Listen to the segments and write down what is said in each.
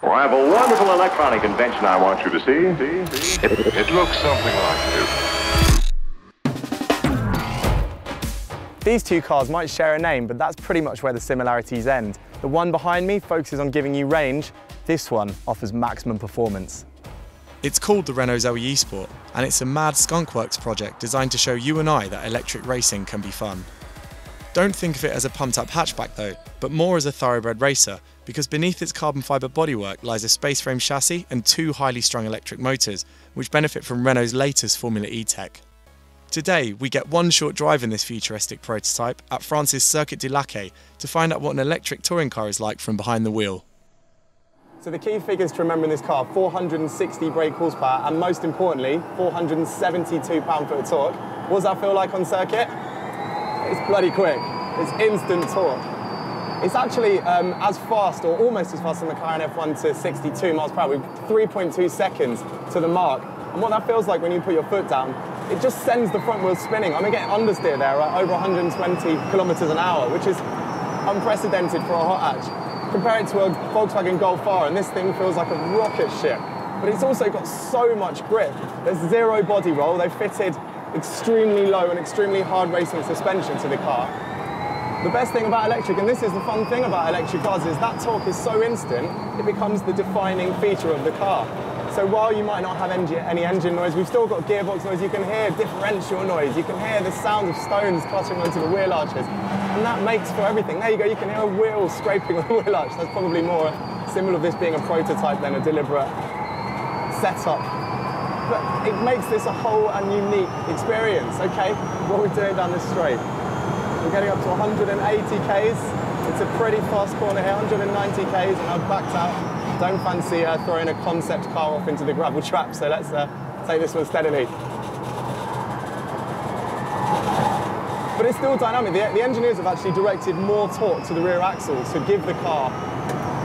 Well, I have a wonderful electronic invention I want you to see. It looks something like this. These two cars might share a name, but that's pretty much where the similarities end. The one behind me focuses on giving you range. This one offers maximum performance. It's called the Renault Zoe eSport, and it's a mad skunkworks project designed to show you and I that electric racing can be fun. Don't think of it as a pumped-up hatchback though, but more as a thoroughbred racer, because beneath its carbon fibre bodywork lies a space frame chassis and two highly strung electric motors, which benefit from Renault's latest Formula E tech. Today, we get one short drive in this futuristic prototype at France's Circuit du Lac to find out what an electric touring car is like from behind the wheel. So the key figures to remember in this car: 460 brake horsepower and, most importantly, 472 pound-foot of torque. What does that feel like on circuit? It's bloody quick. It's instant torque. It's actually as fast, or almost as fast as the McLaren F1 to 62 miles per hour, with 3.2 seconds to the mark. And what that feels like when you put your foot down, it just sends the front wheels spinning. I'm getting understeer there at over 120 kilometers an hour, which is unprecedented for a hot hatch. Compare it to a Volkswagen Golf R, and this thing feels like a rocket ship. But it's also got so much grip. There's zero body roll. They've fitted extremely low and extremely hard racing suspension to the car. The best thing about electric, and this is the fun thing about electric cars, is that torque is so instant, it becomes the defining feature of the car. So while you might not have any engine noise, we've still got gearbox noise. You can hear differential noise. You can hear the sound of stones cluttering onto the wheel arches. And that makes for everything. There you go, you can hear a wheel scraping on the wheel arch. That's probably more a symbol of this being a prototype than a deliberate setup. But it makes this a whole and unique experience, okay? What we're doing down this straight. We're getting up to 180 k's. It's a pretty fast corner here, 190 k's, and I've backed out. Don't fancy throwing a concept car off into the gravel trap, so let's take this one steadily. But it's still dynamic. The engineers have actually directed more torque to the rear axle to give the car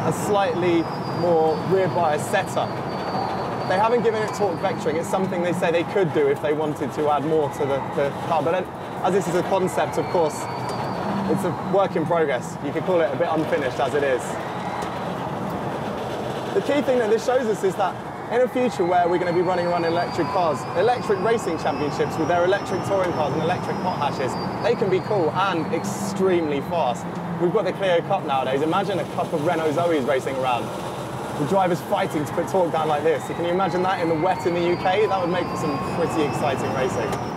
a slightly more rear bias setup. They haven't given it torque vectoring. It's something they say they could do if they wanted to add more to the car. But as this is a concept, of course, it's a work in progress. You could call it a bit unfinished as it is. The key thing that this shows us is that in a future where we're going to be running around in electric cars, electric racing championships with their electric touring cars and electric hot hatches, they can be cool and extremely fast. We've got the Clio Cup nowadays. Imagine a cup of Renault Zoes racing around, with drivers fighting to put torque down like this. So can you imagine that in the wet in the UK? That would make for some pretty exciting racing.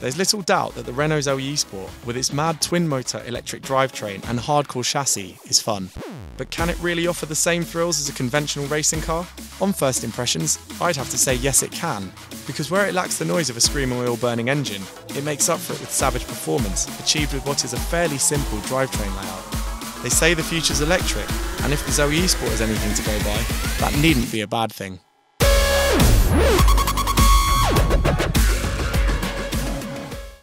There's little doubt that the Renault Zoe eSport, with its mad twin-motor electric drivetrain and hardcore chassis, is fun. But can it really offer the same thrills as a conventional racing car? On first impressions, I'd have to say yes it can, because where it lacks the noise of a screaming oil-burning engine, it makes up for it with savage performance, achieved with what is a fairly simple drivetrain layout. They say the future's electric, and if the Zoe eSport is anything to go by, that needn't be a bad thing.